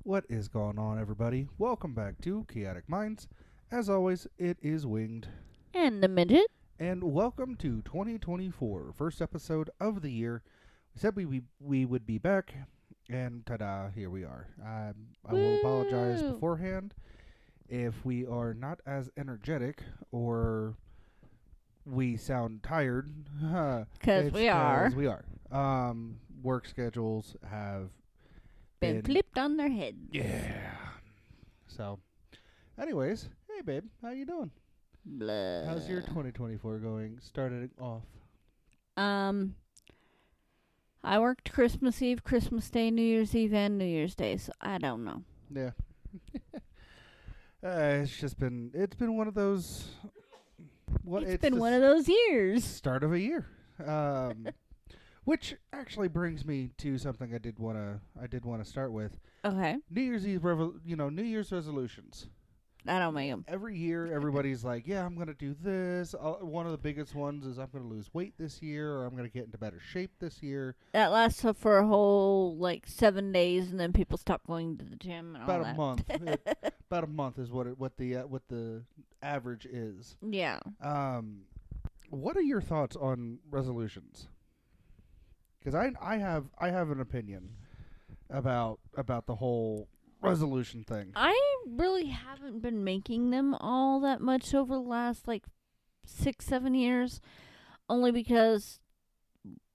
What is going on, everybody? Welcome back to Chaotic Minds. As always, it is Winged. And the midget. And welcome to 2024, first episode of the year. We said we would be back, and ta-da, here we are. I will apologize Woo! beforehand if we are not as energetic or we sound tired. Because It's we are. 'cause we are. Work schedules have Been been flipped on their head. yeah. So, anyways, hey babe, how you doing? Blah. How's your 2024 going? Started off. Um, I worked Christmas Eve, Christmas Day, New Year's Eve, and New Year's Day, so I don't know. Yeah. It's been one of those. It's been one of those years. start of a year. Which actually brings me to something I did want to start with. Okay. New Year's New Year's resolutions. I don't make them. Every year, everybody's like, yeah, I'm going to do this. One of the biggest ones is I'm going to lose weight this year, or I'm going to get into better shape this year. That lasts for a whole, 7 days, and then people stop going to the gym and About all a that. month. About a month is what the average is. Yeah. What are your thoughts on resolutions? Because I have an opinion about the whole resolution thing. I really haven't been making them all that much over the last 6-7 years, only because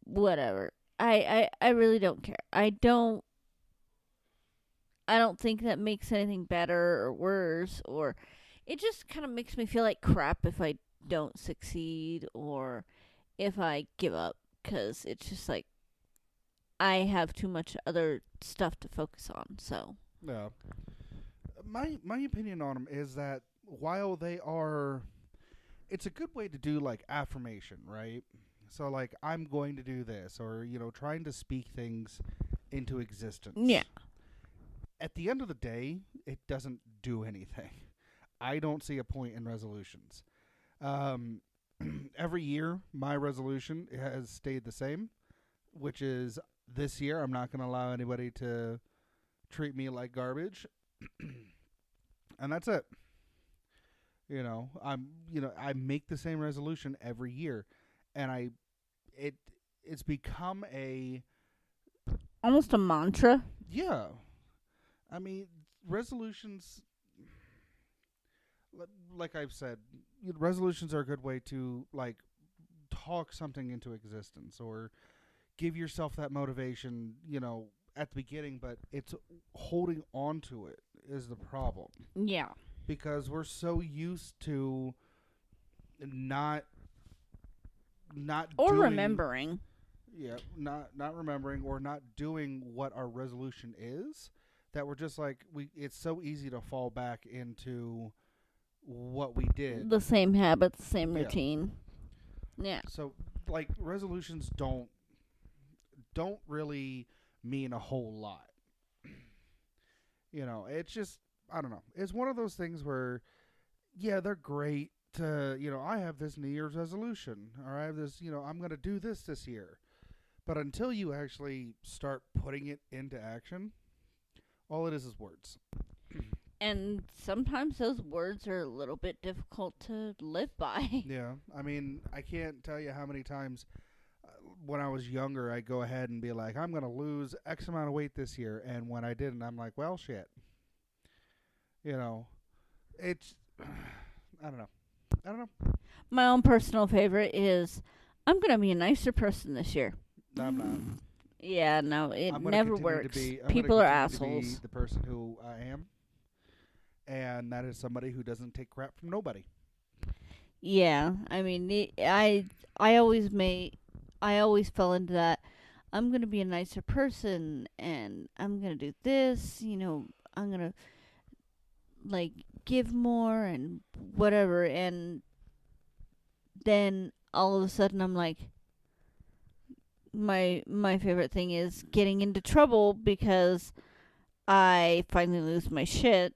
whatever. I really don't care. I don't think that makes anything better or worse, or it just kind of makes me feel like crap if I don't succeed or if I give up, cuz it's just I have too much other stuff to focus on. So, Yeah. My opinion on them is that while they are, it's a good way to do affirmation, right? So I'm going to do this, or trying to speak things into existence. yeah. At the end of the day, it doesn't do anything. I don't see a point in resolutions. Every year, my resolution has stayed the same, which is this year I'm not going to allow anybody to treat me like garbage. And that's it. I make the same resolution every year, and it's become a Almost a mantra. yeah. I mean, resolutions, like I've said, resolutions are a good way to talk something into existence or give yourself that motivation, at the beginning, but it's holding on to it is the problem. Yeah. Because we're so used to not Or doing, remembering. not remembering or not doing what our resolution is, that we're just it's so easy to fall back into what we did. The same habits, same Yeah. routine. Yeah. So resolutions don't really mean a whole lot. It's just, I don't know. It's one of those things where, yeah, they're great to, I have this New Year's resolution, or I have this, I'm going to do this year. But until you actually start putting it into action, all it is words. And sometimes those words are a little bit difficult to live by. Yeah. I mean, I can't tell you how many times when I was younger, I'd go ahead and be like, I'm going to lose X amount of weight this year. And when I didn't, I'm like, well, shit. It's, I don't know. My own personal favorite is, I'm going to be a nicer person this year. I'm not. Yeah, no, it I'm gonna never continue to works. be- I'm People gonna are continue to be assholes. the person who I am. And that is somebody who doesn't take crap from nobody. Yeah, I mean, I always fell into that. I'm gonna be a nicer person, and I'm gonna do this. I'm gonna give more and whatever. And then all of a sudden, I'm like, my favorite thing is getting into trouble because I finally lose my shit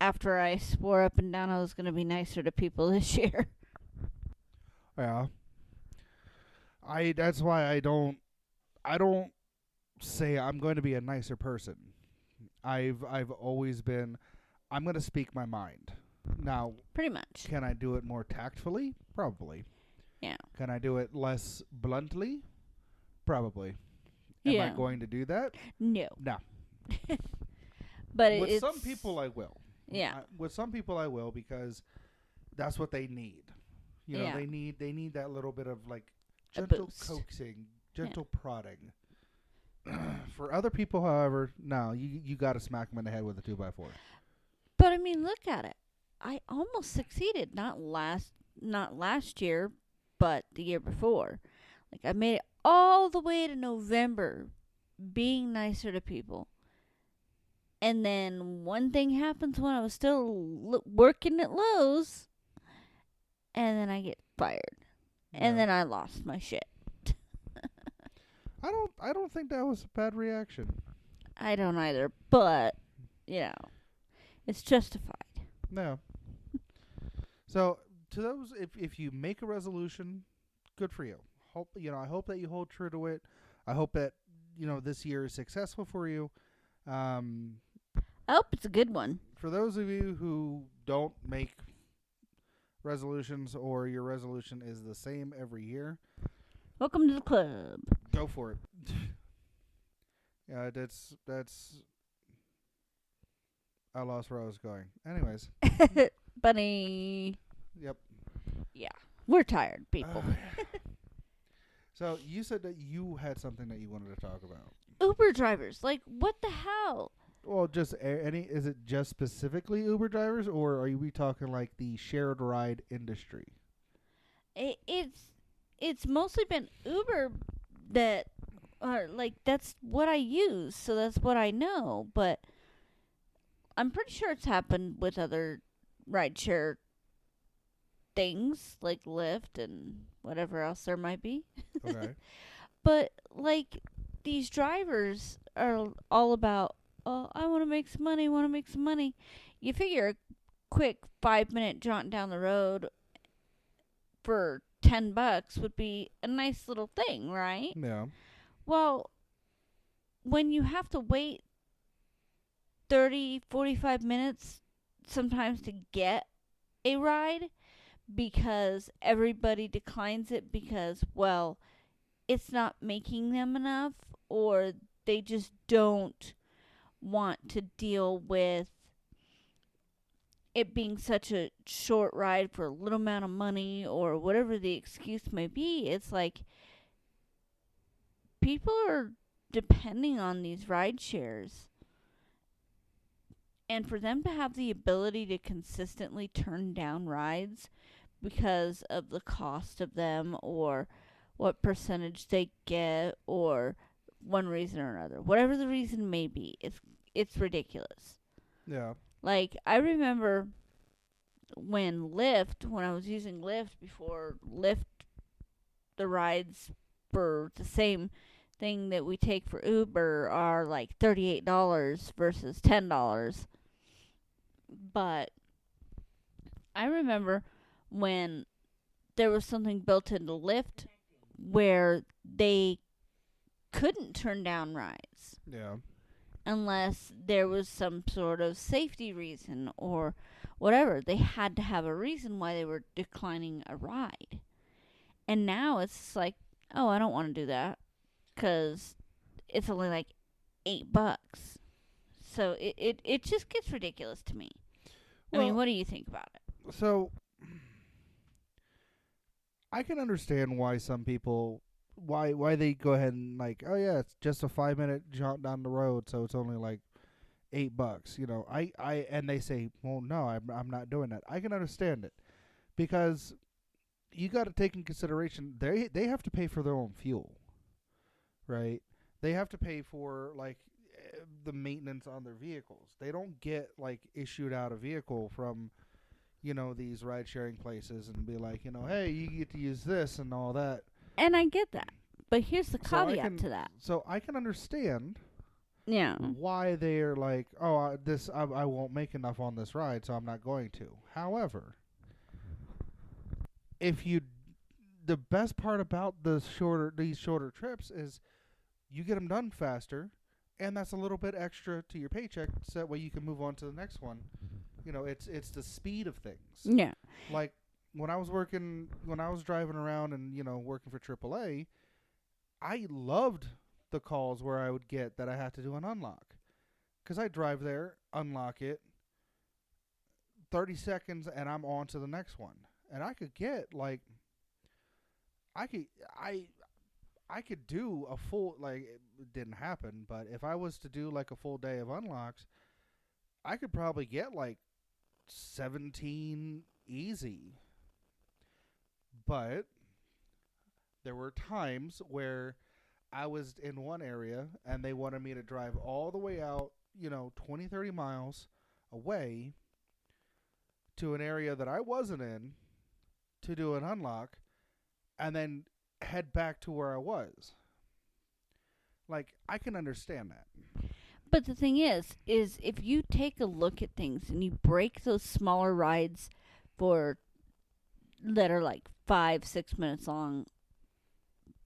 after I swore up and down I was gonna be nicer to people this year. Yeah. That's why I don't say I'm going to be a nicer person. I've always been, I'm going to speak my mind. Now, Pretty much. can I do it more tactfully? Probably. Yeah. Can I do it less bluntly? Probably. Am I Yeah. going to do that? No. No. But With it's some people, I will. Yeah. With some people, I will because that's what they need. You know, Yeah. they need that little bit of like A gentle boost. coaxing, gentle prodding. For other people, however, no, you got to smack them in the head with a 2x4. But I mean, look at it. I almost succeeded. Not last year, but the year before. Like I made it all the way to November, being nicer to people. And then one thing happens when I was still working at Lowe's, and then I get fired, and then I lost my shit. I don't think that was a bad reaction. I don't either, but it's justified. No. So to those, if you make a resolution, good for you. I hope that you hold true to it. I hope that this year is successful for you. I hope it's a good one. For those of you who don't make resolutions, or your resolution is the same every year, Welcome to the club. go for it. Yeah, that's. I lost where I was going. Anyways, Bunny. yep. We're tired, people. So you said that you had something that you wanted to talk about. Uber drivers, like, what the hell? Well, just any. Is it just specifically Uber drivers, or are we talking like the shared ride industry? It's mostly been Uber that are like that's what I use, so that's what I know. But I'm pretty sure it's happened with other rideshare things like Lyft and whatever else there might be. Okay. But like these drivers are all about, oh, I want to make some money, want to make some money. You figure a quick 5-minute jaunt down the road for $10 would be a nice little thing, right? Yeah. Well, when you have to wait 30, 45 minutes sometimes to get a ride because everybody declines it because, well, it's not making them enough, or they just don't want to deal with it being such a short ride for a little amount of money, or whatever the excuse may be. It's like people are depending on these ride shares, and for them to have the ability to consistently turn down rides because of the cost of them, or what percentage they get, or one reason or another, whatever the reason may be, it's ridiculous. Yeah. Like, I remember when I was using Lyft before Lyft, the rides for the same thing that we take for Uber are like $38 versus $10. But I remember when there was something built into Lyft where they couldn't turn down rides Yeah. unless there was some sort of safety reason or whatever. They had to have a reason why they were declining a ride. And now it's like, oh, I don't want to do that because it's only like $8. So it just gets ridiculous to me. I mean, Well- what do you think about it? So I can understand why some people why they go ahead and like, oh yeah, it's just a 5-minute jaunt down the road, so it's only like $8. And they say, well, no, I'm not doing that. I can understand it because you got to take in consideration they have to pay for their own fuel, right? They have to pay for like the maintenance on their vehicles. They don't get like issued out a vehicle from these ride sharing places and be like, hey, you get to use this and all that. And I get that. But here's the So I caveat can- to that. So I can understand Yeah. why they're like, oh, I won't make enough on this ride, so I'm not going to. However, the best part about these shorter trips is you get them done faster, and that's a little bit extra to your paycheck, so that way you can move on to the next one. It's the speed of things. Yeah. Like when I was driving around and working for AAA, I loved the calls where I would get that I had to do an unlock, because I drive there, unlock it, 30 seconds, and I'm on to the next one, and I could get like I could I could do a full, like, it didn't happen, but if I was to do like a full day of unlocks, I could probably get like 17 easy. But there were times where I was in one area and they wanted me to drive all the way out, 20, 30 miles away to an area that I wasn't in to do an unlock and then head back to where I was. Like, I can understand that. But the thing is if you take a look at things and you break those smaller rides for that are like 5-6 minutes long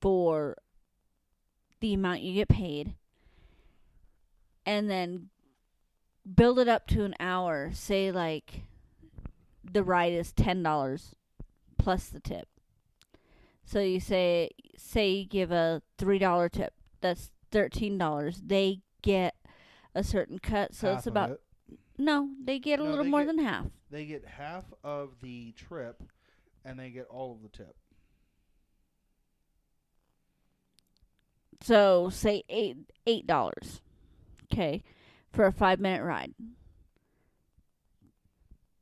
for the amount you get paid, and then build it up to an hour, say like the ride is $10 plus the tip. So you say you give a $3 tip, that's $13. They get a certain cut, so Half it's of about it. no, they get a No, little they more get- than half. They get half of the trip and they get all of the tip. So say $8, okay, for a 5-minute ride,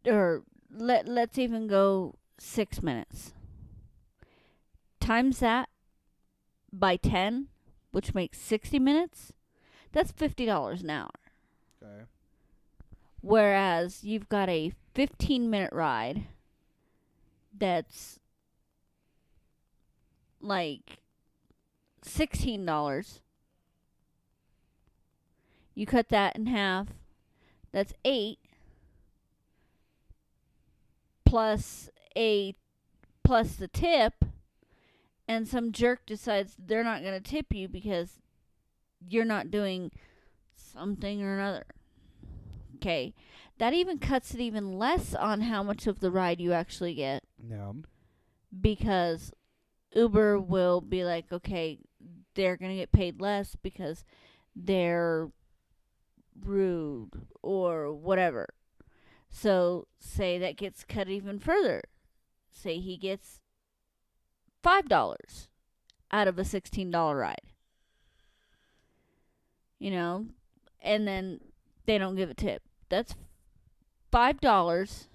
or let's even go 6 minutes. Times that by 10, which makes 60 minutes. That's $50 an hour. Okay. Whereas you've got a 15-minute ride that's like $16. You cut that in half. That's 8 plus the tip, and some jerk decides they're not going to tip you because you're not doing something or another. Okay. That even cuts it even less on how much of the ride you actually get, Yeah. because Uber will be like, okay, they're going to get paid less because they're rude or whatever. So say that gets cut even further. Say he gets $5 out of a $16 ride. And then they don't give a tip. That's $5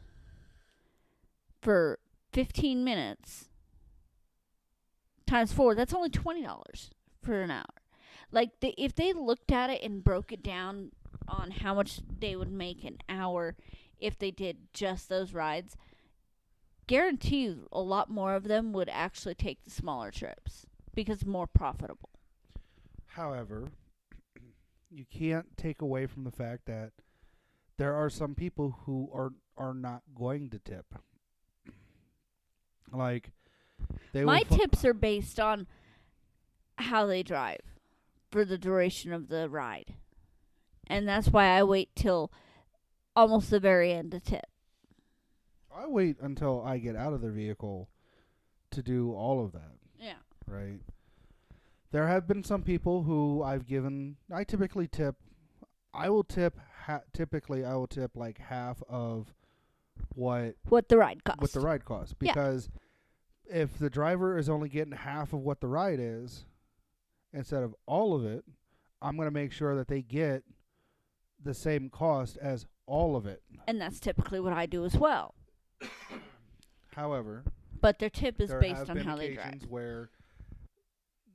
for 15 minutes times 4. That's only $20 for an hour. Like, if they looked at it and broke it down on how much they would make an hour if they did just those rides, guarantee you a lot more of them would actually take the smaller trips because it's more profitable. However, you can't take away from the fact that there are some people who are not going to tip. Like, My tips are based on how they drive for the duration of the ride. And that's why I wait till almost the very end to tip. I wait until I get out of the vehicle to do all of that, Yeah. right? There have been some people who I typically tip. I will tip, typically I will tip like half of what the ride costs. what the ride costs. Yeah. Because if the driver is only getting half of what the ride is, instead of all of it, I'm going to make sure that they get the same cost as all of it. And that's typically what I do as well. However, But their tip is there based have on been how they occasions drive. where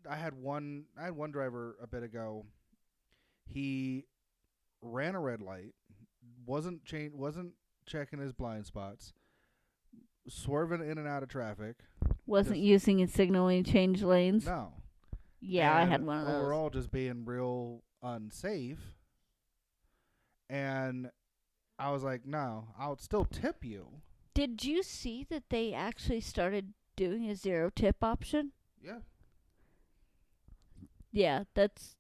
I had one driver a bit ago. He ran a red light, wasn't checking his blind spots, swerving in and out of traffic. Wasn't just- using his signal when he changed lanes. No. Yeah, I And had one of those. overall, just being real unsafe. And I was like, no, I'll still tip you. Did you see that they actually started doing a 0 tip option? Yeah. Yeah, that's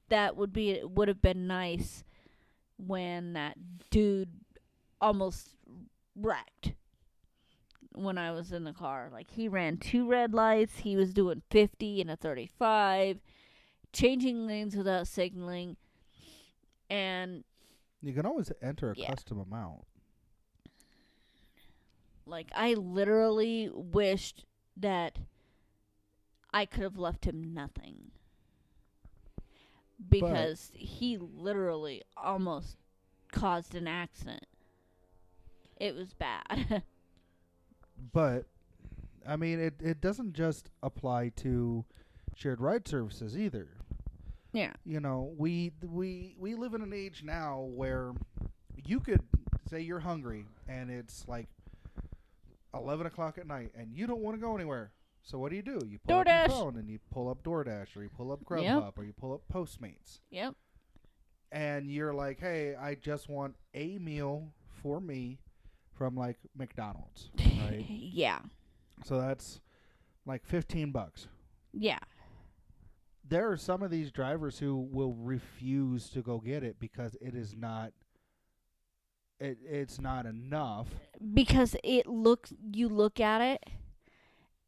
that would have been nice when that dude almost wrecked when I was in the car. Like, he ran 2 red lights. He was doing 50 in a 35, changing lanes without signaling. And You can always enter a Yeah. custom amount. like, I literally wished that I could have left him nothing. Because he literally almost caused an accident. It was bad. But I mean, it doesn't just apply to shared ride services either. Yeah. You know, we live in an age now where you could say you're hungry and it's like 11 o'clock at night and you don't want to go anywhere. So what do? You pull up DoorDash. your phone and you pull up DoorDash, or you pull up Grubhub, Yep. or you pull up Postmates. Yep. And you're like, hey, I just want a meal for me from like McDonald's, right? Yeah. So that's like $15. Yeah. There are some of these drivers who will refuse to go get it because it is not. It's not enough. Because you look at it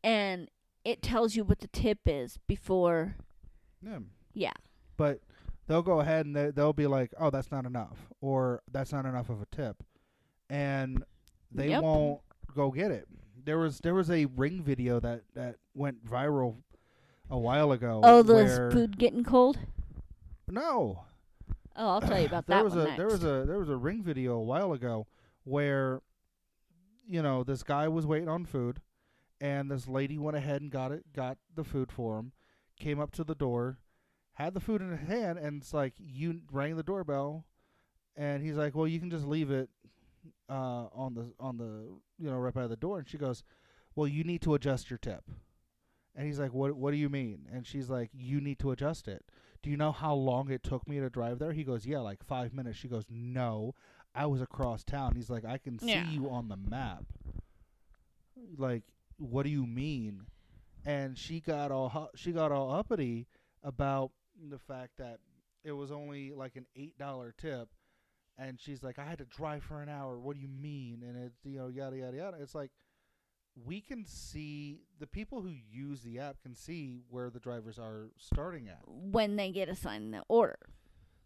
and it tells you what the tip is before. Yeah. Yeah. But they'll go ahead and they'll be like, oh, that's not enough, or that's not enough of a tip, and they Yep. won't go get it. There was a Ring video that went viral a while ago. Oh, where the food getting cold? No. Oh, I'll tell you about there that was one a next. there was a Ring video a while ago where, you know, this guy was waiting on food, and this lady went ahead and got the food for him, came up to the door, had the food in his hand, and it's like, you rang the doorbell, and he's like, well, you can just leave it on the right by the door, and she goes, well, you need to adjust your tip. And he's like, what do you mean? And she's like, you need to adjust it. Do you know how long it took me to drive there? He goes, yeah, like 5 minutes. She goes, no, I was across town. He's like, I can see Yeah. you on the map. Like, what do you mean? And she got all uppity about the fact that it was only like an $8 tip. And she's like, I had to drive for an hour. What do you mean? And it's, yada, yada, yada. It's like, we can see, the people who use the app can see where the drivers are starting at. when they get assigned the order.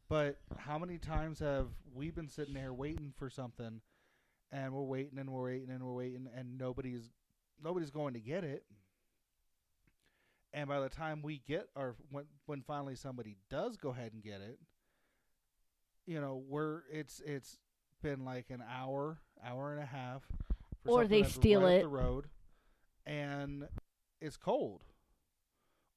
But how many times have we been sitting there waiting for something, and we're waiting and we're waiting and we're waiting, and nobody's going to get it. And by the time we get when finally somebody does go ahead and get it, it's been like an hour and a half. Or something they that's steal right up it. the road, and it's cold.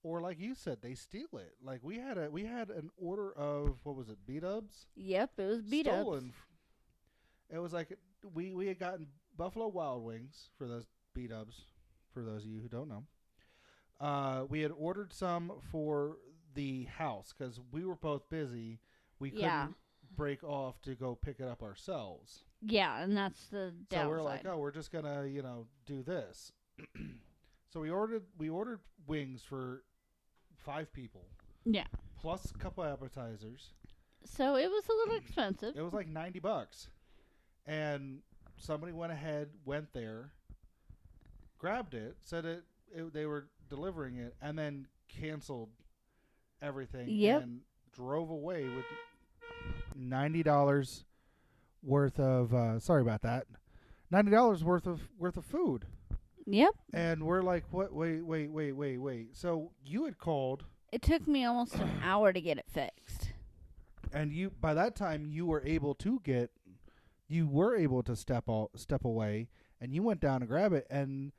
Or like you said, they steal it. Like we had an order of, what was it, B-dubs? Yep, it was beat up. Stolen. It was like we had gotten Buffalo Wild Wings for those B-dubs. For those of you who don't know, we had ordered some for the house because we were both busy. We couldn't break off to go pick it up ourselves. Yeah, and that's the downside. So we're like, oh, we're just gonna, do this. So we ordered wings for 5 people. Yeah. Plus a couple appetizers. So it was a little expensive. It was like $90. And somebody went there, grabbed it, said they were delivering it, and then canceled everything. Yep. And drove away with $90 worth of sorry about that. $90 worth of food. Yep. And we're like, what? Wait. So you had called, It took me almost an hour to get it fixed. and by that time you were able to step away, and you went down to grab it, and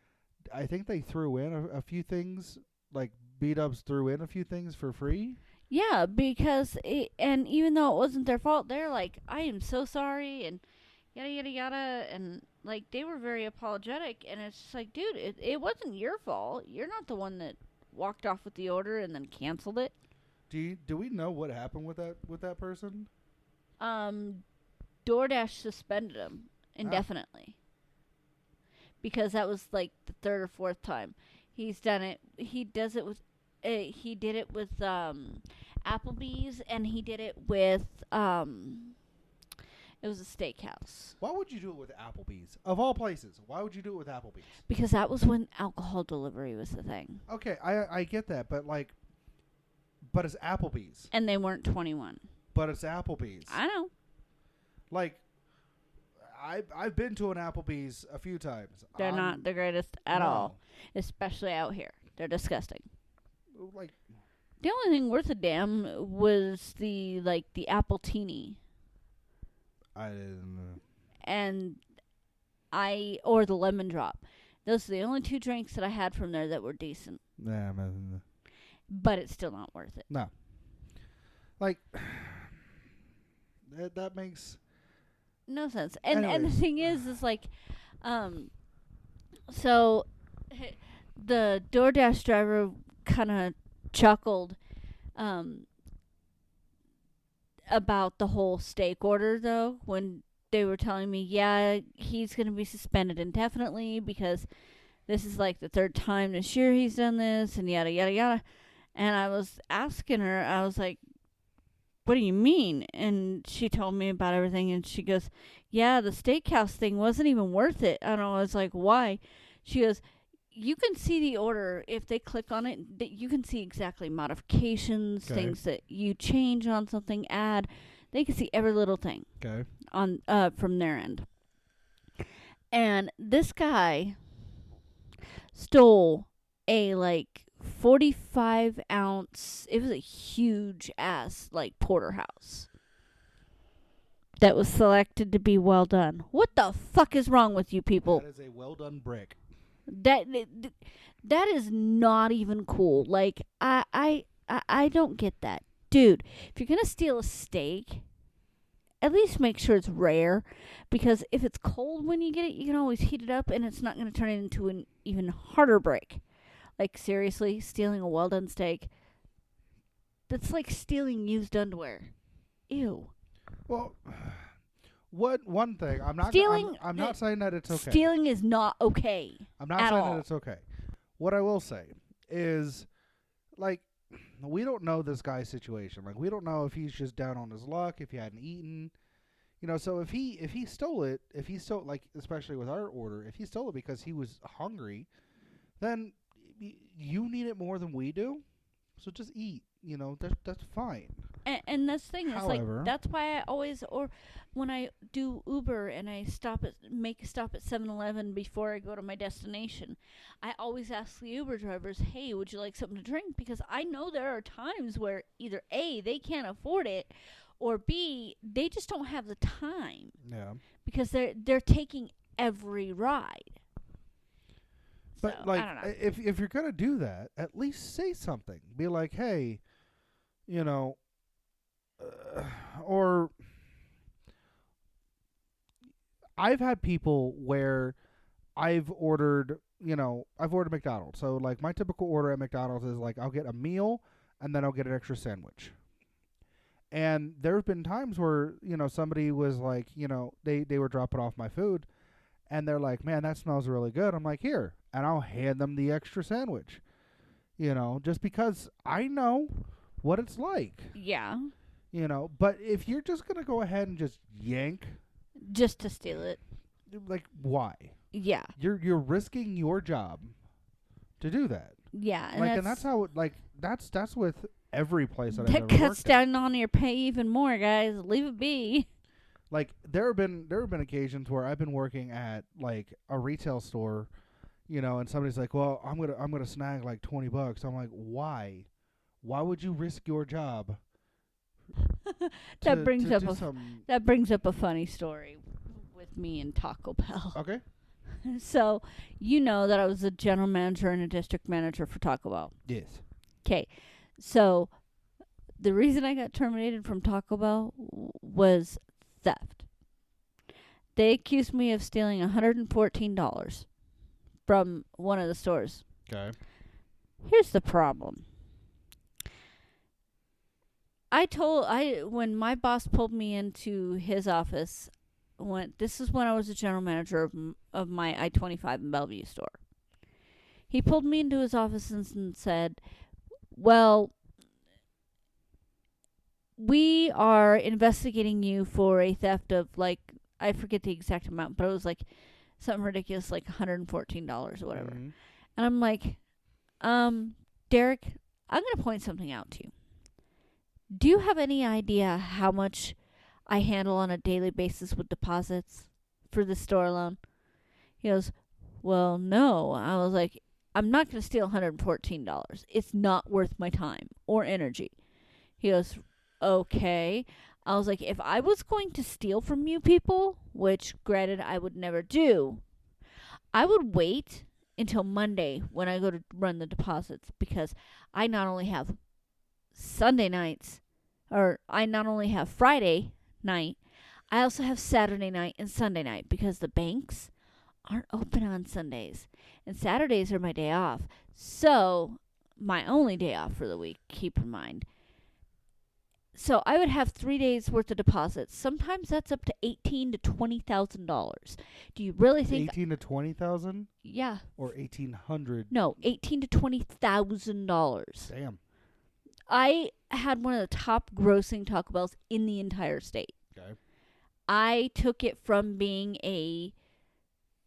I think they threw in a few things, like B-dubs threw in a few things for free. Yeah, because and even though it wasn't their fault, they're like, I am so sorry, and yada yada yada, and like they were very apologetic, and it's just like, dude, it wasn't your fault. You're not the one that walked off with the order and then canceled it. Do we know what happened with that person? DoorDash suspended him indefinitely because that was like the 3rd or 4th time he's done it. He does it with he did it with Applebee's, and he did it with it was a steakhouse. Why would you do it with Applebee's? Of all places, why would you do it with Applebee's? Because that was when alcohol delivery was the thing. Okay, I get that, but like, but it's Applebee's. And they weren't 21. But it's Applebee's. I know. Like, I've been to an Applebee's a few times. They're not the greatest at no. all. Especially out here. They're disgusting. Like, the only thing worth a damn was the Appletini. I didn't know. And or the lemon drop. Those are the only two drinks that I had from there that were decent. Yeah, But it's still not worth it. no. Like, that makes No sense. And the Anyways. thing is like, so the DoorDash driver kind of chuckled about the whole steak order, though, when they were telling me, yeah, he's going to be suspended indefinitely because this is like the third time this year he's done this, and yada, yada, yada. And I was asking her, I was like, what do you mean? And she told me about everything, and she goes, yeah, the steakhouse thing wasn't even worth it. And I was like, why? She goes, you can see the order if they click on it. You can see exactly modifications, Okay. things that you change on something, add. They can see every little thing okay. on from their end. And this guy stole a 45-ounce. It was a huge ass porterhouse that was selected to be well done. What the fuck is wrong with you people? That is a well done brick. That is not even cool. Like, I don't get that. Dude, if you're going to steal a steak, at least make sure it's rare. Because if it's cold when you get it, you can always heat it up and it's not going to turn it into an even harder brick. Like, seriously, stealing a well-done steak, that's like stealing used underwear. Ew. Well, one thing I'm not Stealing- I'm not saying that it's okay. Stealing is not okay. I'm not at saying all. that it's okay. What I will say is, like, we don't know this guy's situation. Like, we don't know if he's just down on his luck, if he hadn't eaten. You know, so if he stole it, like, especially with our order, if he stole it because he was hungry, then you need it more than we do. So just eat. You know, that's fine. And that's the thing. It's However- that's why I always, or when I do Uber and I make a stop at 7-Eleven before I go to my destination, I always ask the Uber drivers, hey, would you like something to drink? Because I know there are times where either A, they can't afford it, or B, they just don't have the time Yeah. because they're taking every ride. But So, like, I don't know. if you're gonna do that, at least say something. Be like, hey, you know, or I've had people where I've ordered McDonald's. So like my typical order at McDonald's is like I'll get a meal and then I'll get an extra sandwich. And there have been times where, somebody was like, they were dropping off my food and they're like, man, that smells really good. I'm like, here. And I'll hand them the extra sandwich. Just because I know what it's like. Yeah. But if you're just going to go ahead and just yank, Just to steal it. like, why? Yeah. You're risking your job to do that. Yeah. And that's how that's with every place that I've that ever cuts worked at. down on your pay even more, guys. Leave it be. Like there have been occasions where I've been working at like a retail store, and somebody's like, "Well, I'm gonna snag like $20." I'm like, "Why? Why would you risk your job?" That brings up do a something? That brings up a funny story with me and Taco Bell. Okay. So, you know that I was a general manager and a district manager for Taco Bell. Yes. Okay. So, the reason I got terminated from Taco Bell was theft. They accused me of stealing $114 from one of the stores. Okay. Here's the problem. When my boss pulled me into his office, this is when I was the general manager of my I-25 in Bellevue store. He pulled me into his office and said, well, we are investigating you for a theft of, like, I forget the exact amount, but it was like something ridiculous, like $114 or whatever. Mhm. And I'm like, Derek, I'm going to point something out to you. Do you have any idea how much I handle on a daily basis with deposits for the store loan? He goes, well, no. I was like, I'm not going to steal $114. It's not worth my time or energy. He goes, okay. I was like, if I was going to steal from you people, which granted I would never do, I would wait until Monday when I go to run the deposits, because I not only have Sunday nights, or I not only have Friday night, I also have Saturday night and Sunday night, because the banks aren't open on Sundays. And Saturdays are my day off. So, my only day off for the week, keep in mind. So I would have 3 days worth of deposits. Sometimes that's up to $18,000 to $20,000. Do you really think? 18 to 20,000 Yeah. or 1,800. No, $18,000 to $20,000. Damn. I had one of the top grossing Taco Bells in the entire state. Okay. I took it from being a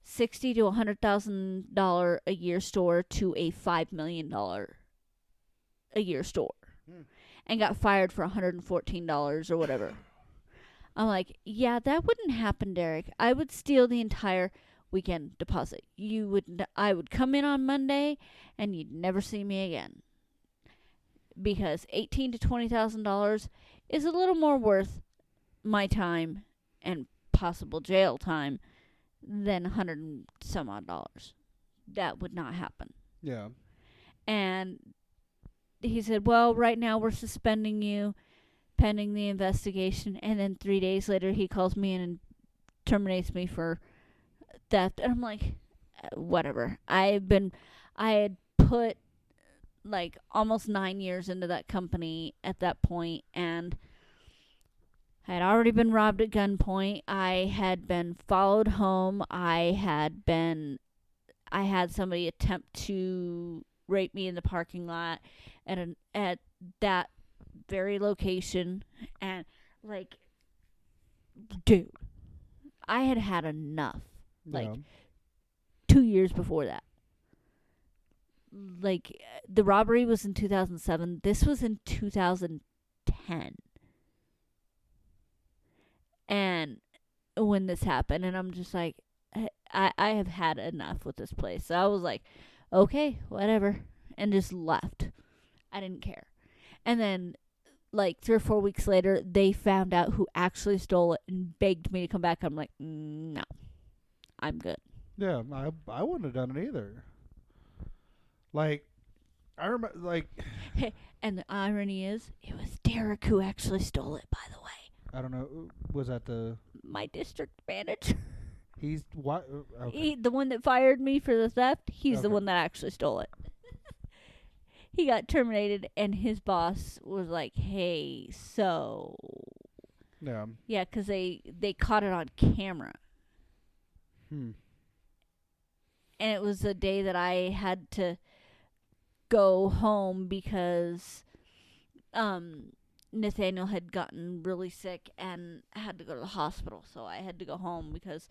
$60,000 to $100,000 a year store to a $5 million a year store. And got fired for $114 or whatever. I'm like, yeah, that wouldn't happen, Derek. I would steal the entire weekend deposit. I would come in on Monday, and you'd never see me again. Because $18,000 to $20,000 is a little more worth my time and possible jail time than $100 and some odd dollars. That would not happen. Yeah. And he said, well, right now we're suspending you pending the investigation. And then 3 days later, he calls me in and terminates me for theft. And I'm like, whatever. I had put like almost 9 years into that company at that point, and I had already been robbed at gunpoint. I had been followed home. I had somebody attempt to rape me in the parking lot at that very location. And like, dude, I had enough. Like, Yeah. 2 years before that. Like, the robbery was in 2007. This was in 2010. And when this happened, and I'm just like, I have had enough with this place. So I was like, okay, whatever, and just left. I didn't care. And then, like, 3 or 4 weeks later, they found out who actually stole it and begged me to come back. I'm like, no, I'm good. Yeah, I wouldn't have done it either. Like, I remember, like, And the irony is, it was Derek who actually stole it, by the way. I don't know, was that My district manager. he's what? Okay. The one that fired me for the theft, he's the Okay. one that actually stole it. He got terminated, and his boss was like, hey, so... Yeah. Yeah, because they caught it on camera. Hmm. And it was the day that I had to go home because Nathaniel had gotten really sick and had to go to the hospital. So I had to go home because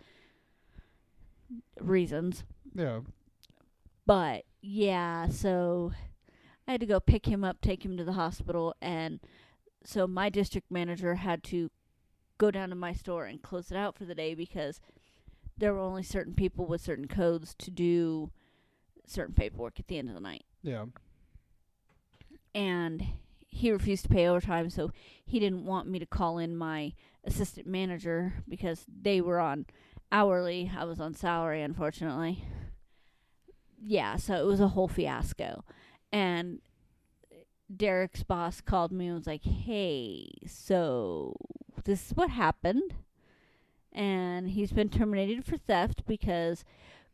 reasons. Yeah. But, yeah, so I had to go pick him up, take him to the hospital, and so my district manager had to go down to my store and close it out for the day because there were only certain people with certain codes to do certain paperwork at the end of the night. Yeah. And he refused to pay overtime, so he didn't want me to call in my assistant manager because they were on hourly. I was on salary, unfortunately. Yeah, so it was a whole fiasco. And Derek's boss called me and was like, hey, so this is what happened. And he's been terminated for theft because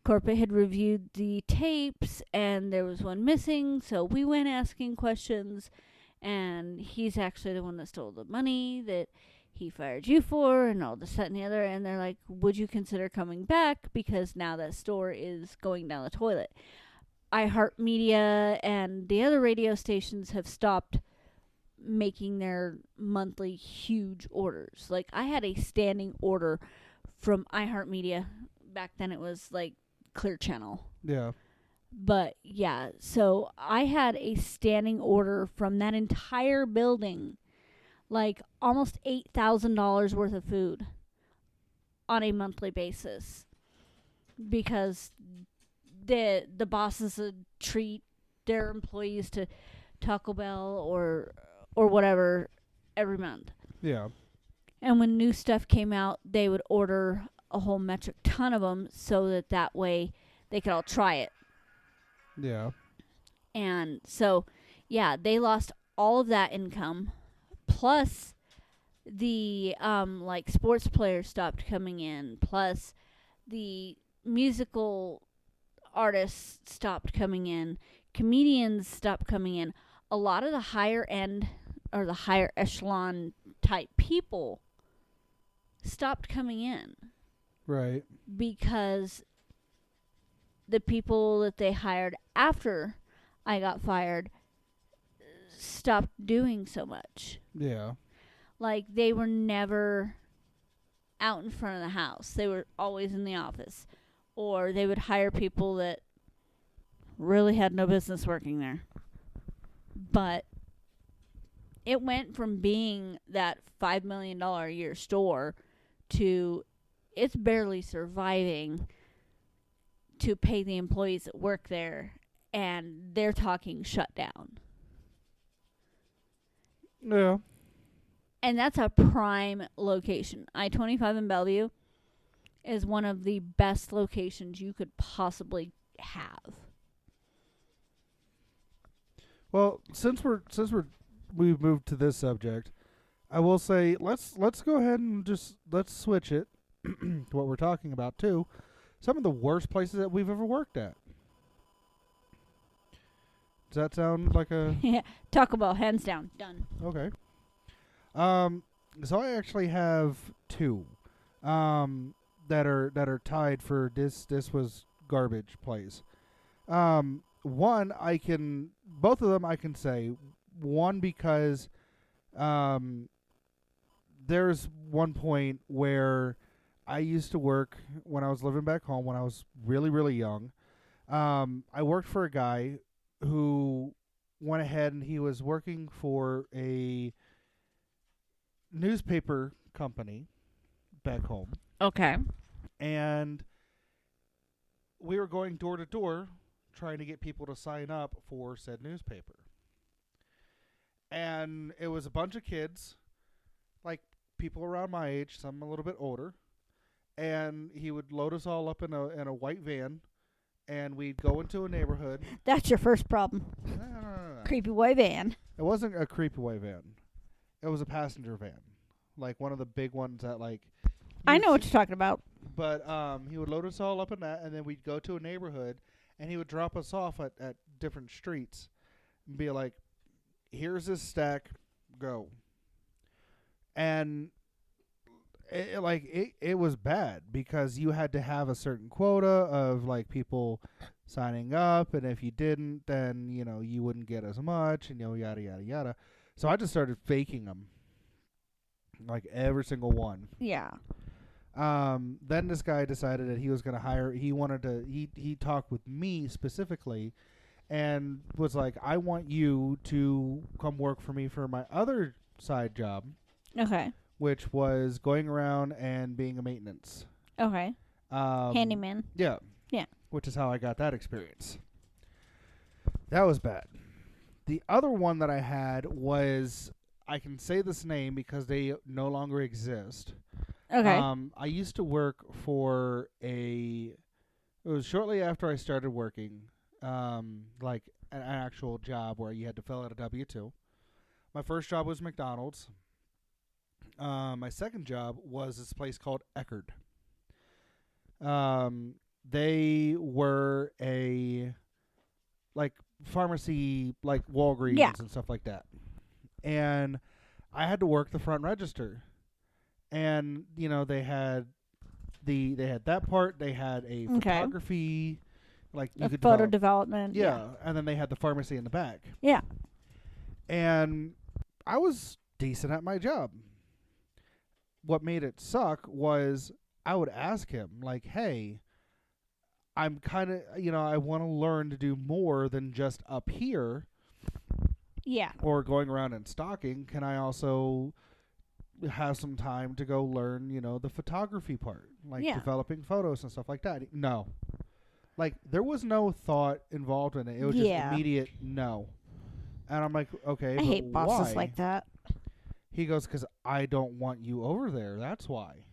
corporate had reviewed the tapes and there was one missing. So we went asking questions, and he's actually the one that stole the money that he fired you for and all this, that, and the other. And they're like, would you consider coming back? Because now that store is going down the toilet. iHeartMedia and the other radio stations have stopped making their monthly huge orders. Like, I had a standing order from iHeartMedia. Back then it was like Clear Channel. Yeah. But yeah, so I had a standing order from that entire building, like almost $8,000 worth of food on a monthly basis, because the bosses would treat their employees to Taco Bell or whatever every month. Yeah. And when new stuff came out, they would order a whole metric ton of them so that way they could all try it. Yeah. And so, yeah, they lost all of that income. Plus, the like sports players stopped coming in. Plus, the musical artists stopped coming in. Comedians stopped coming in. A lot of the higher end or the higher echelon type people stopped coming in. Right. Because the people that they hired after I got fired stopped doing so much. Yeah. Like, they were never out in front of the house. They were always in the office. Or they would hire people that really had no business working there. But it went from being that $5 million a year store to it's barely surviving to pay the employees that work there, and they're talking shutdown. Yeah. And that's a prime location. I-25 in Bellevue is one of the best locations you could possibly have. Well, since we've moved to this subject, I will say let's go ahead and let's switch it to what we're talking about too. Some of the worst places that we've ever worked at. Does that sound like a Yeah, Taco Bell, hands down, done. okay? So I actually have two, that are tied for this was garbage place. Both of them I can say. One because, there's one point where I used to work when I was living back home when I was really, really young. I worked for a guy who went ahead and he was working for a newspaper company back home. Okay. And we were going door to door trying to get people to sign up for said newspaper. And it was a bunch of kids, like people around my age, some a little bit older. And he would load us all up in a white van, and we'd go into a neighborhood. That's your first problem. No. Creepy white van. It wasn't a creepy white van. It was a passenger van, like one of the big ones that like. I know what you're talking about. But he would load us all up in that, and then we'd go to a neighborhood, and he would drop us off at different streets, and be like, "Here's this stack, go." And it was bad because you had to have a certain quota of like people signing up, and if you didn't, then you wouldn't get as much, and yada yada yada. So I just started faking them, like every single one. Yeah. Then this guy decided that he was going to hire. He talked with me specifically, and was like, "I want you to come work for me for my other side job." Okay. Which was going around and being a maintenance. Okay. Handyman. Yeah. Yeah. Which is how I got that experience. That was bad. The other one that I had was, I can say this name because they no longer exist. Okay. I used to work for it was shortly after I started working, like an actual job where you had to fill out a W-2. My first job was McDonald's. My second job was this place called Eckerd. They were a like pharmacy, like Walgreens and stuff like that. And I had to work the front register. And they had that part. They had a photography, like you could photo development. Yeah, and then they had the pharmacy in the back. Yeah. And I was decent at my job. What made it suck was I would ask him, like, hey, I'm kind of, I want to learn to do more than just up here Yeah. or going around and stocking. Can I also have some time to go learn, the photography part, like Yeah. developing photos and stuff like that? No. Like, there was no thought involved in it. It was just Yeah. immediate no. And I'm like, okay, I but hate bosses why? like that. He goes, because I don't want you over there. That's why.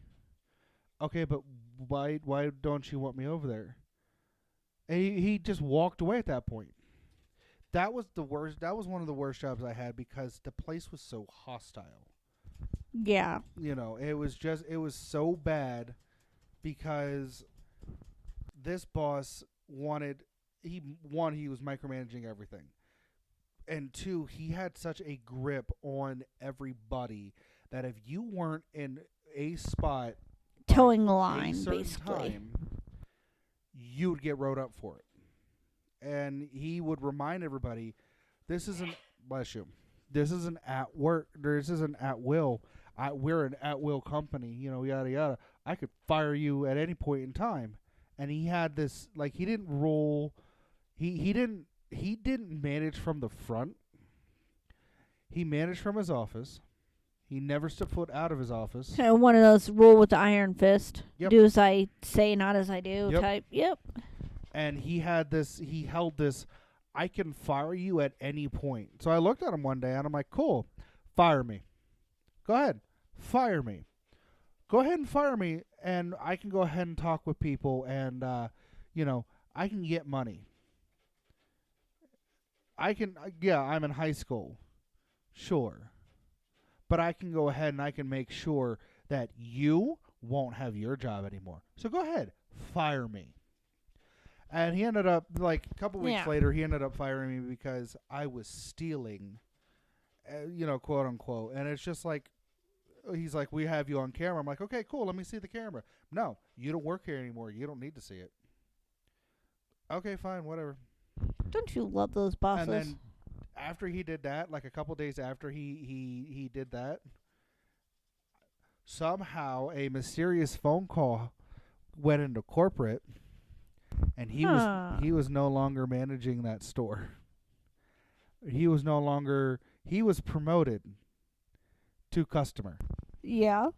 Okay, but why don't you want me over there? And he just walked away at that point. That was the worst. That was one of the worst jobs I had because the place was so hostile. Yeah. It was so bad because this boss he was micromanaging everything. And two, he had such a grip on everybody that if you weren't in a spot Towing the a line, certain basically. time, you would get wrote up for it. And he would remind everybody, this isn't, bless you, this isn't at work, this isn't at will. We're an at will company, yada yada. I could fire you at any point in time. And he had this, like, he didn't roll, he didn't manage from the front. He managed from his office. He never stepped foot out of his office. One of those rule with the iron fist. Yep. Do as I say, not as I do Yep. type. Yep. And he held this, I can fire you at any point. So I looked at him one day and I'm like, cool, fire me. Go ahead, fire me. Go ahead and fire me, and I can go ahead and talk with people, and I can get money. I'm in high school, sure, but I can go ahead and I can make sure that you won't have your job anymore. So go ahead, fire me. And he ended up, like, a couple weeks later, he ended up firing me because I was stealing, quote unquote. And it's just like, he's like, we have you on camera. I'm like, okay, cool. Let me see the camera. No, you don't work here anymore. You don't need to see it. Okay, fine, whatever. Don't you love those bosses? And then after he did that, like a couple days after he did that, somehow a mysterious phone call went into corporate, and he was no longer managing that store. He was promoted to customer. Yeah.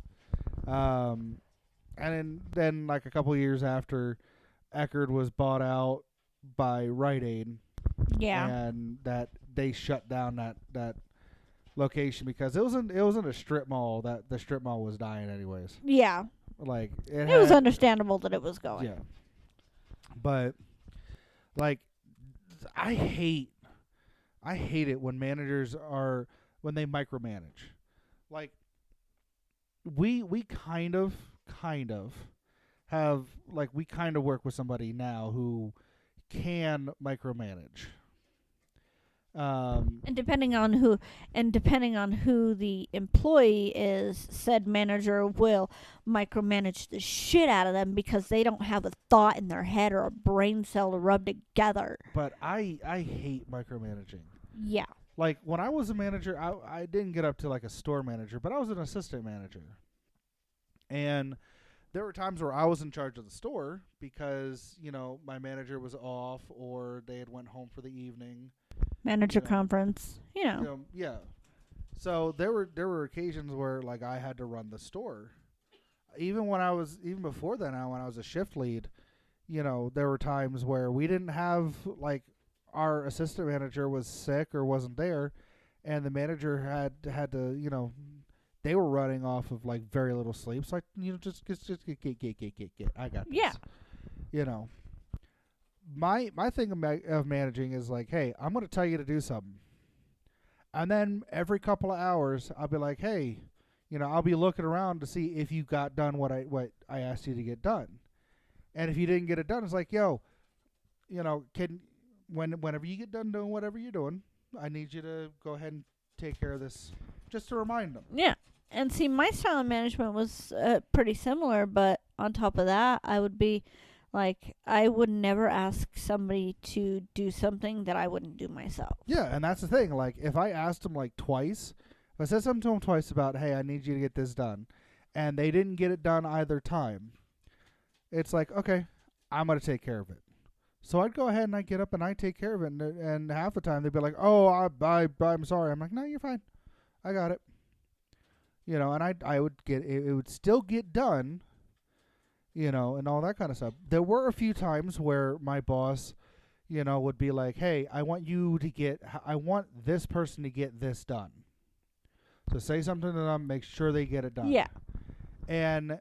And then like a couple years after, Eckerd was bought out by Rite Aid. Yeah. And that they shut down that location because it wasn't a strip mall. That the strip mall was dying anyways. Yeah. Like it was understandable that it was going. Yeah. But like I hate it when managers when they micromanage. Like we kind of have, like, we kind of work with somebody now who can micromanage. And depending on who the employee is, said manager will micromanage the shit out of them because they don't have a thought in their head or a brain cell to rub together. But I hate micromanaging. Yeah. Like, when I was a manager, I didn't get up to, like, a store manager, but I was an assistant manager. And there were times where I was in charge of the store because, my manager was off or they had went home for the evening. Manager conference, Yeah. So there were occasions where, like, I had to run the store. Even before then, when I was a shift lead, there were times where we didn't have, like, our assistant manager was sick or wasn't there, and the manager had to, they were running off of, like, very little sleep. So just get. I got this. Yeah. My thing of managing is like, hey, I'm going to tell you to do something. And then every couple of hours, I'll be like, hey, I'll be looking around to see if you got done what I asked you to get done. And if you didn't get it done, it's like, yo, whenever you get done doing whatever you're doing, I need you to go ahead and take care of this, just to remind them. Yeah. And see, my style of management was pretty similar, but on top of that, I would be like, I would never ask somebody to do something that I wouldn't do myself. Yeah, and that's the thing. Like, if I asked them, like, twice, If I said something to them twice about, hey, I need you to get this done, and they didn't get it done either time, it's like, okay, I'm going to take care of it. So I'd go ahead and I'd get up and I'd take care of it. And half the time they'd be like, oh, I'm sorry. I'm like, no, you're fine. I got it. You know, and I would get it would still get done, you know, and all that kind of stuff. There were a few times where my boss, you know, would be like, hey, I want this person to get this done. So say something to them, make sure they get it done. Yeah. And,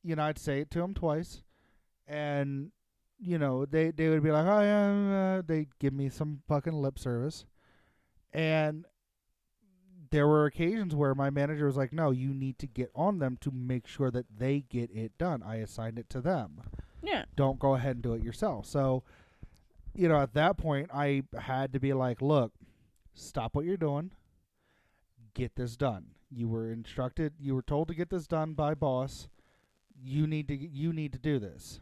you know, I'd say it to them twice. And, you know, they would be like, oh, yeah, they'd give me some fucking lip service. And there were occasions where my manager was like, no, you need to get on them to make sure that they get it done. I assigned it to them. Yeah. Don't go ahead and do it yourself. So, you know, at that point, I had to be like, look, stop what you're doing. Get this done. You were told to get this done by boss. You need to do this.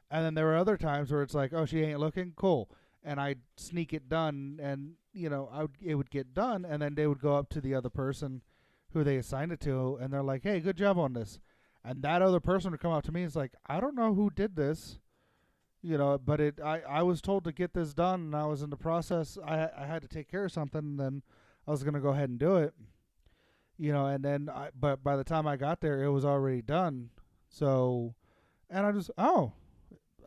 And then there were other times where it's like, oh, she ain't looking, cool. And I'd sneak it done, and, you know, it would get done, and then they would go up to the other person who they assigned it to, and they're like, hey, good job on this. And that other person would come up to me and it's like, I don't know who did this, you know, but I was told to get this done, and I was in the process. I had to take care of something, and then I was going to go ahead and do it, you know, and then, but by the time I got there, it was already done. So, and I just, oh,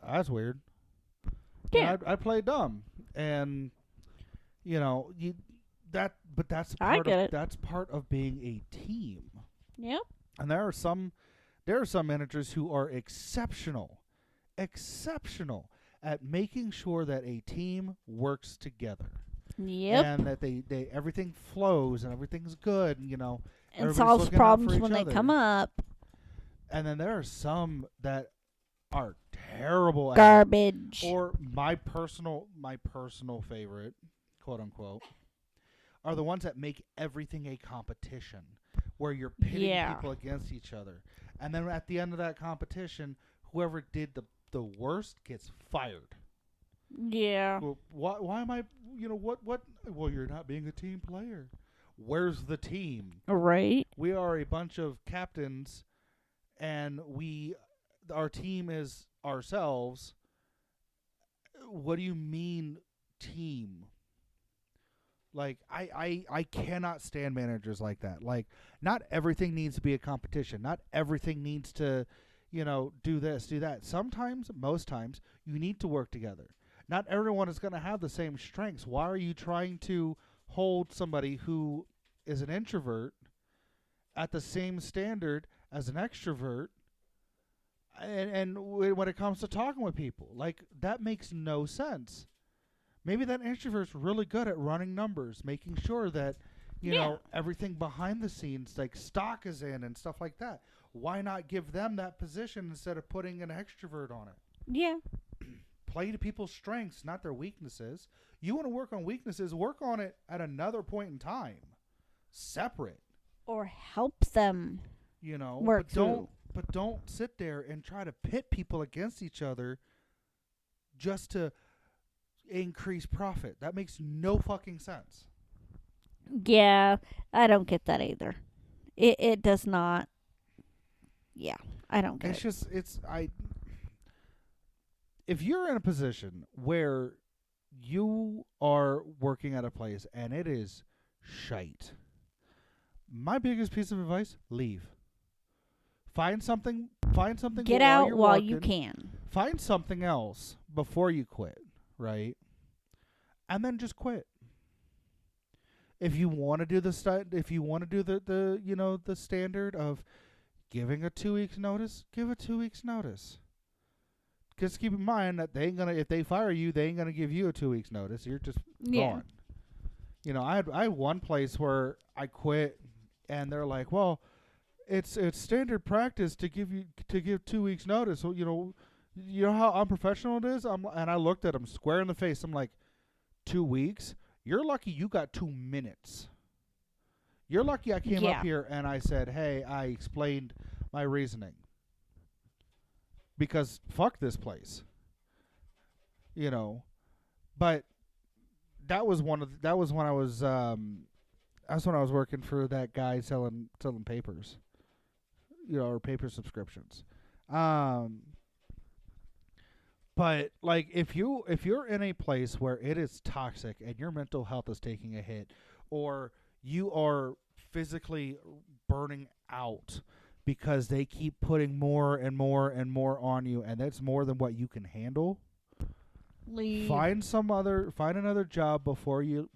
that's weird. Yeah. I play dumb, and you know but that's that's part of being a team. Yep. And there are some managers who are exceptional at making sure that a team works together. Yep. And that they everything flows and everything's good, and, you know, and solves problems when they come up. And then there are some that are terrible garbage. Or my personal favorite, quote unquote, are the ones that make everything a competition, where you're pitting people against each other, and then at the end of that competition, whoever did the worst gets fired. Yeah. Well, why am I? You know what? Well, you're not being a team player. Where's the team? Right. We are a bunch of captains, and our team is ourselves. What do you mean team? Like, I cannot stand managers like that. Like, not everything needs to be a competition. Not everything needs to, you know, do this, do that. Sometimes, most times, you need to work together. Not everyone is going to have the same strengths. Why are you trying to hold somebody who is an introvert at the same standard as an extrovert? And when it comes to talking with people, like, that makes no sense. Maybe that introvert's really good at running numbers, making sure that, you know, everything behind the scenes, like stock is in and stuff like that. Why not give them that position instead of putting an extrovert on it? Yeah. Play to people's strengths, not their weaknesses. You want to work on weaknesses, work on it at another point in time. Separate. Or help them, you know, work but don't sit there and try to pit people against each other just to increase profit. That makes no fucking sense. Yeah, I don't get that either. It does not. Yeah, I don't get it. If you're in a position where you are working at a place and it is shite, my biggest piece of advice, leave. Find something. Get out while you can. Find something else before you quit, right? And then just quit. If you want to do the standard of giving a 2 weeks notice, give a 2 weeks notice. Just keep in mind that they ain't gonna, if they fire you, they ain't gonna give you a 2 weeks notice. You're just gone. You know, I had one place where I quit, and they're like, "Well, it's standard practice to give 2 weeks notice." So you know how unprofessional it is. And I looked at them square in the face. I'm like, 2 weeks? You're lucky you got 2 minutes. You're lucky I came up here and I said, "Hey," I explained my reasoning. Because fuck this place. You know. But that was when I was That's when I was working for that guy selling papers, or paper subscriptions. Um, but like if you're in a place where it is toxic and your mental health is taking a hit, or you are physically burning out because they keep putting more and more and more on you, and that's more than what you can handle, Leave. find another job before you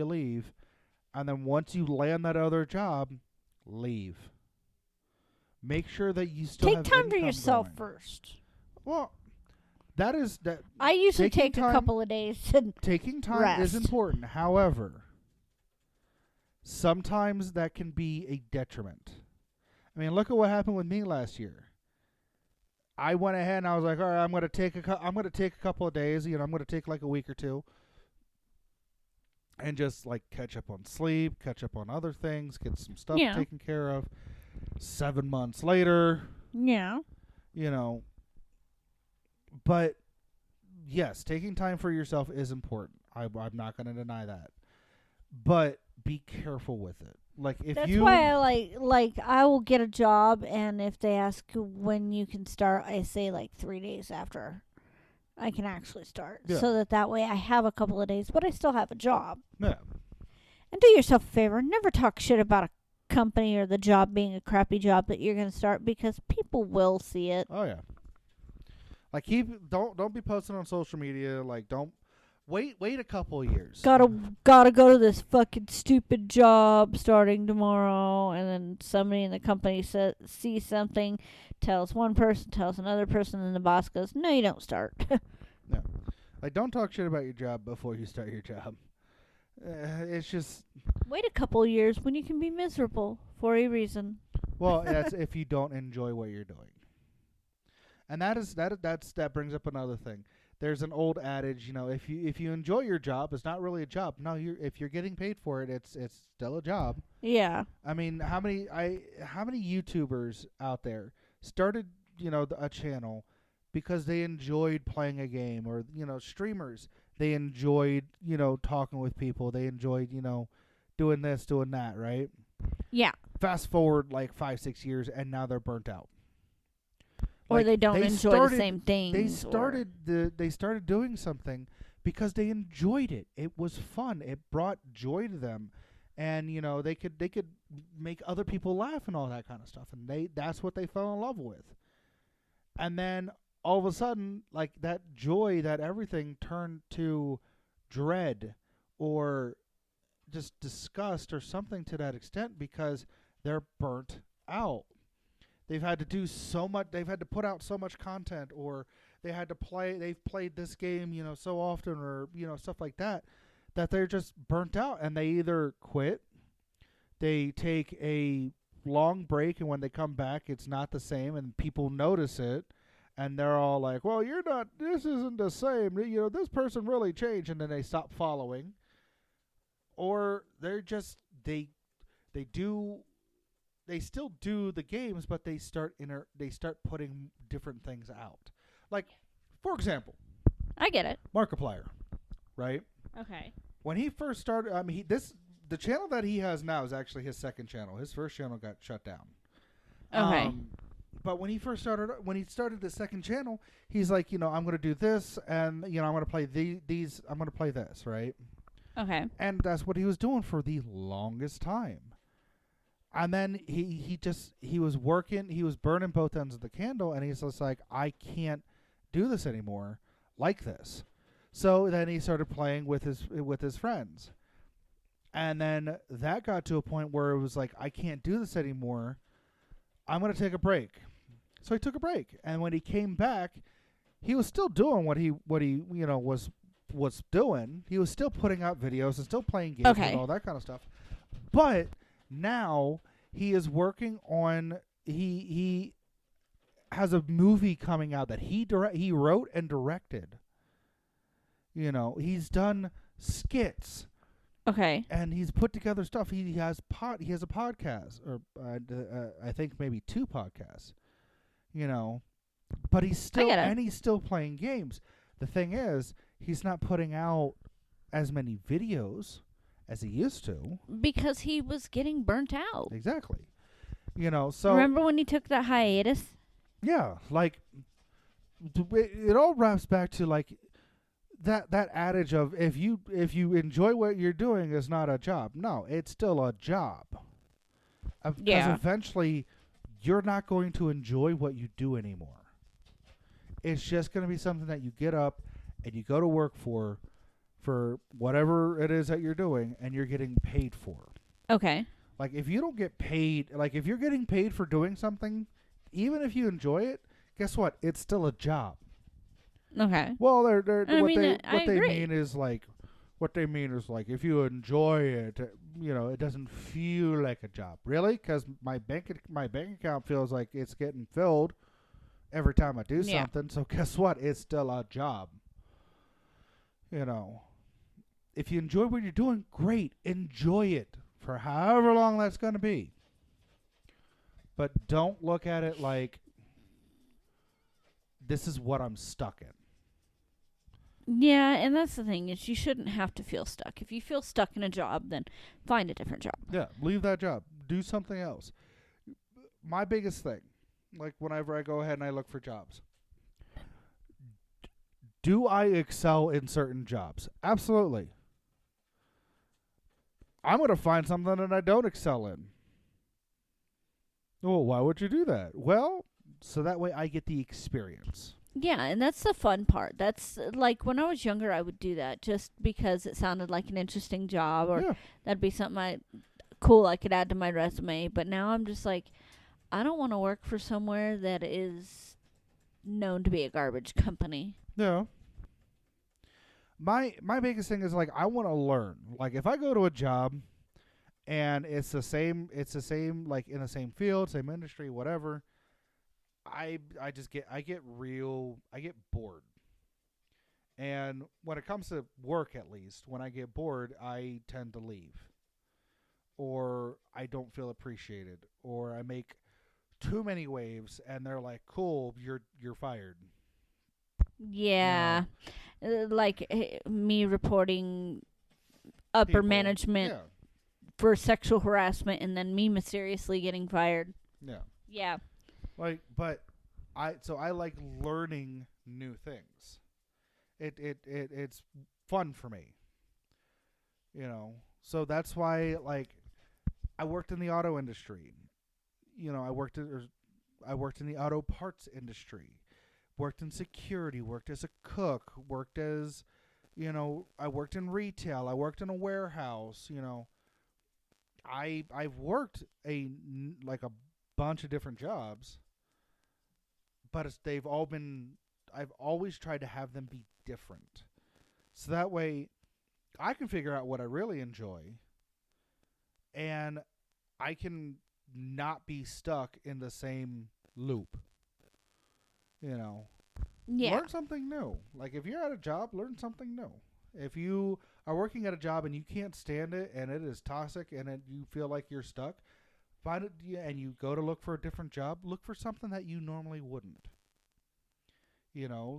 leave, and then once you land that other job, leave. Make sure that you still Take have time for income yourself going. first. Well, that I usually taking take a time- couple of days to taking time is rest. important. However, sometimes that can be a detriment. I mean, look at what happened with me last year. I went ahead and I was like, all right, I'm going to take a couple of days. I'm going to take like a week or two, and just like catch up on sleep, catch up on other things, get some stuff Yeah. taken care of. 7 months later, Yeah. But yes, taking time for yourself is important. I'm not going to deny that. But be careful with it. Like if That's you why I like I will get a job, and if they ask when you can start, I say like 3 days after I can actually start, Yeah. so that way I have a couple of days, but I still have a job. yeah. And do yourself a favor, never talk shit about a company or the job being a crappy job that you're going to start, because people will see it. Oh yeah. Like don't be posting on social media. Like don't wait a couple of years. Gotta go to this fucking stupid job starting tomorrow, and then somebody in the company sees something, tells one person, tells another person, and the boss goes, "No, you don't start." Like don't talk shit about your job before you start your job. It's just Wait a couple of years when you can be miserable for a reason. well, that's if you don't enjoy what you're doing. And that brings up another thing. There's an old adage, if you enjoy your job, it's not really a job. No, if you're getting paid for it, it's still a job. Yeah. I mean, how many YouTubers out there started, a channel because they enjoyed playing a game, or streamers, they enjoyed, talking with people, they enjoyed, doing this, doing that, right? Yeah. Fast forward like 5-6 years, and now they're burnt out. Or Like, they don't enjoy started- the same things. They started doing something because they enjoyed it. It was fun. It brought joy to them, and they could make other people laugh and all that kind of stuff. And that's what they fell in love with. And then all of a sudden, like that joy, that everything turned to dread or just disgust or something to that extent, because they're burnt out. They've had to do so much. They've had to put out so much content, or they've played this game, so often, or, stuff like that, that they're just burnt out, and they either quit, they take a long break, and when they come back, it's not the same, and people notice it, and they're all like, well, this isn't the same, this person really changed, and then they stop following. Or they're just, they still do the games, but they start putting different things out. Like, for example, I get it. Markiplier, right? Okay. When he first started, the channel that he has now is actually his second channel. His first channel got shut down. Okay. But when he started the second channel, he's like, I'm going to do this, and I'm going to play these. I'm going to play this, right? Okay. And that's what he was doing for the longest time. And then he was working, he was burning both ends of the candle, and he's just like, I can't do this anymore like this. So then he started playing with his friends. And then that got to a point where it was like, I can't do this anymore. I'm going to take a break. So he took a break. And when he came back, he was still doing what he was doing. He was still putting out videos and still playing games Okay. and all that kind of stuff. But now he is working on he has a movie coming out that he wrote and directed. He's done skits. Okay. And he's put together stuff. He has a podcast, or I think maybe 2 podcasts. But he's still playing games. The thing is, he's not putting out as many videos as he used to. Because he was getting burnt out. Exactly. So Remember when he took that hiatus? yeah, like it all wraps back to like that adage of if you enjoy what you're doing, it's not a job. No, it's still a job. Because Yeah. eventually you're not going to enjoy what you do anymore. It's just going to be something that you get up and you go to work for whatever it is that you're doing, and you're getting paid for. Okay. Like if you don't get paid, like if you're getting paid for doing something, even if you enjoy it, guess what? It's still a job. Okay. Well, I mean, I what they agree. mean is like if you enjoy it, it doesn't feel like a job. Really? Because my bank account feels like it's getting filled every time I do Yeah. something. So guess what? It's still a job. If you enjoy what you're doing, great. Enjoy it for however long that's going to be. But don't look at it like this is what I'm stuck in. Yeah, and that's the thing is you shouldn't have to feel stuck. If you feel stuck in a job, then find a different job. Yeah, leave that job. Do something else. My biggest thing, like whenever I go ahead and I look for jobs, do I excel in certain jobs? Absolutely. I'm going to find something that I don't excel in. Well, why would you do that? Well, so that way I get the experience. Yeah, and that's the fun part. That's like when I was younger, I would do that just because it sounded like an interesting job, or Yeah. that'd be something cool I could add to my resume. But now I'm just like, I don't want to work for somewhere that is known to be a garbage company. Yeah. My biggest thing is like I want to learn. Like if I go to a job and it's the same like in the same field, same industry, whatever, I get bored. And when it comes to work, at least, when I get bored, I tend to leave. Or I don't feel appreciated, or I make too many waves and they're like, "Cool, you're fired." Yeah, like me reporting upper People. management Yeah. for sexual harassment, and then me mysteriously getting fired. Yeah. Yeah. Like, but I like learning new things. It's fun for me. So that's why like I worked in the auto industry. I worked in the auto parts industry. Worked in security, worked as a cook, worked as I worked in retail, I worked in a warehouse, I've worked like a bunch of different jobs. But they've all been I've always tried to have them be different. So that way I can figure out what I really enjoy and I can not be stuck in the same loop. Yeah. Learn something new. Like if you're at a job, learn something new. If you are working at a job and you can't stand it and it is toxic and you feel like you're stuck, find it and you go to look for a different job, look for something that you normally wouldn't.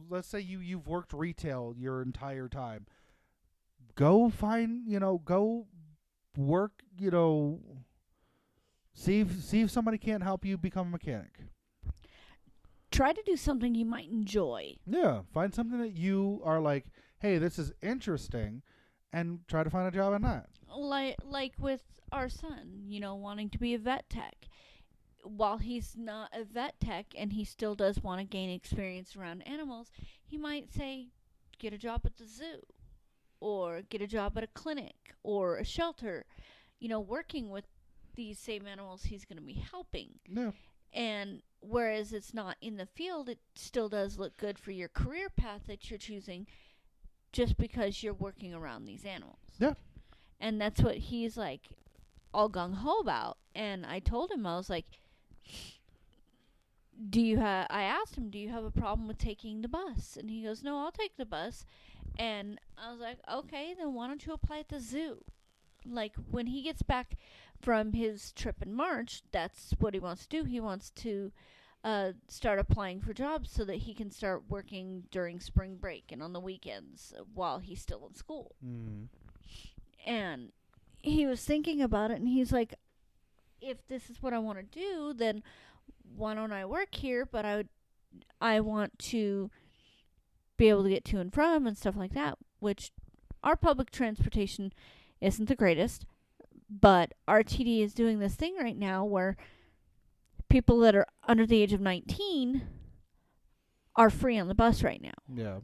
Let's say you've worked retail your entire time. Go find, go work, see if somebody can't help you become a mechanic. Try to do something you might enjoy. Yeah, find something that you are like, hey, this is interesting, and try to find a job in that. Like with our son, wanting to be a vet tech. While he's not a vet tech and he still does want to gain experience around animals, he might say, get a job at the zoo, or get a job at a clinic or a shelter, working with these same animals he's going to be helping. Yeah. And whereas it's not in the field, it still does look good for your career path that you're choosing just because you're working around these animals. Yeah. And that's what he's like all gung-ho about. And I told him, I was like, I asked him, do you have a problem with taking the bus? And he goes, no, I'll take the bus. And I was like, okay, then why don't you apply at the zoo? Like, when he gets back from his trip in March, that's what he wants to do. He wants to start applying for jobs so that he can start working during spring break and on the weekends while he's still in school. Mm. And he was thinking about it, and he's like, if this is what I want to do, then why don't I work here? But I want to be able to get to and from and stuff like that, which our public transportation isn't the greatest, but RTD is doing this thing right now where people that are under the age of 19 are free on the bus right now. Yeah.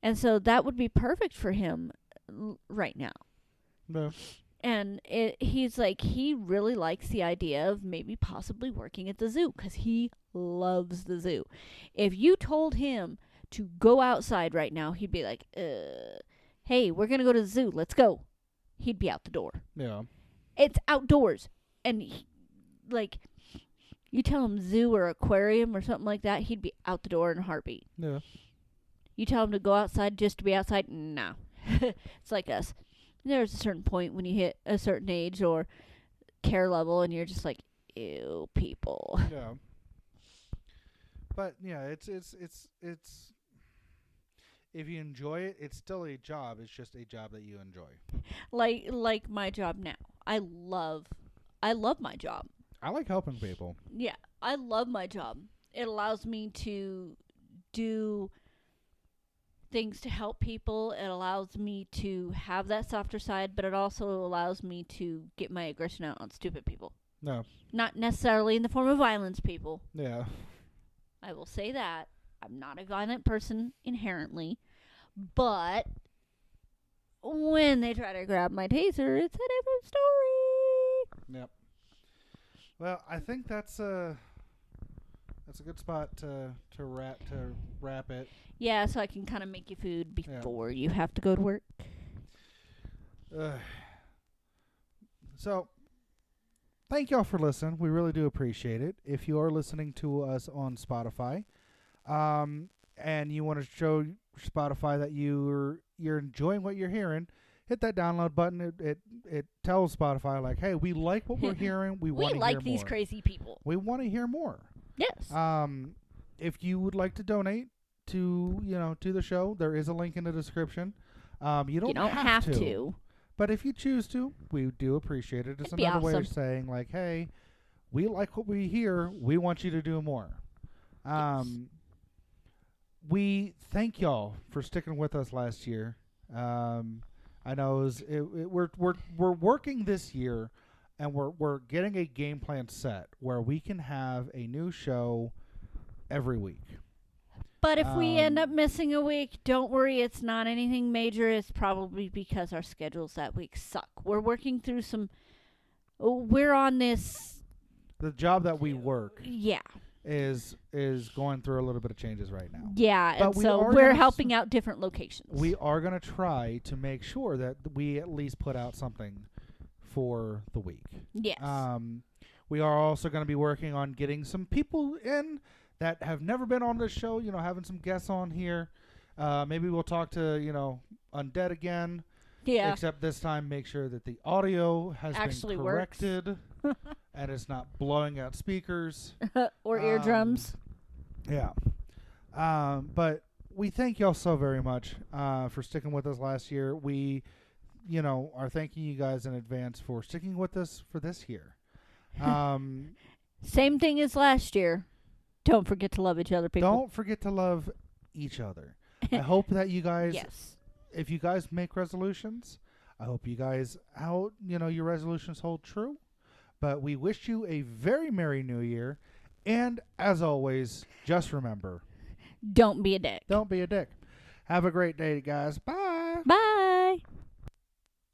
And so that would be perfect for him right now. No. And he's like, he really likes the idea of maybe possibly working at the zoo because he loves the zoo. If you told him to go outside right now, he'd be like, hey, we're going to go to the zoo. Let's go. He'd be out the door. Yeah. It's outdoors. And, you tell him zoo or aquarium or something like that, he'd be out the door in a heartbeat. Yeah. You tell him to go outside just to be outside? No. It's like us. There's a certain point when you hit a certain age or care level and you're just like, ew, people. Yeah. But yeah, it's if you enjoy it, it's still a job. It's just a job that you enjoy. Like my job now. I love my job. I like helping people. Yeah, I love my job. It allows me to do things to help people. It allows me to have that softer side, but it also allows me to get my aggression out on stupid people. No. Not necessarily in the form of violence, people. Yeah. I will say that. I'm not a violent person inherently, but when they try to grab my taser, it's a different story. Yep. Well, I think that's a good spot to wrap it. Yeah, so I can kind of make you food before you have to go to work. So, thank y'all for listening. We really do appreciate it. If you are listening to us on Spotify, and you want to show Spotify that you're enjoying what you're hearing, hit that download button. It tells Spotify like, hey, we like what we're hearing. We want to hear more. We like these crazy people. We want to hear more. Yes. If you would like to donate to the show, there is a link in the description. You don't have to. But if you choose to, we do appreciate it. It's another way of saying like, hey, we like what we hear. We want you to do more. Yes. We thank y'all for sticking with us last year. I know we're working this year, and we're getting a game plan set where we can have a new show every week. But if we end up missing a week, don't worry. It's not anything major. It's probably because our schedules that week suck. We're working through we're on this. The job that we work. Yeah. Is going through a little bit of changes right now. Yeah, but and so we're helping out different locations. We are going to try to make sure that we at least put out something for the week. Yes. We are also going to be working on getting some people in that have never been on this show, having some guests on here. Maybe we'll talk to, Undead again. Yeah. Except this time, make sure that the audio has actually been corrected and it's not blowing out speakers. Or eardrums. Yeah. But we thank y'all so very much for sticking with us last year. We, are thanking you guys in advance for sticking with us for this year. Same thing as last year. Don't forget to love each other, people. Don't forget to love each other. I hope that you guys... Yes. If you guys make resolutions, I hope you guys your resolutions hold true. But we wish you a very Merry New Year. And as always, just remember, don't be a dick. Don't be a dick. Have a great day, guys. Bye. Bye.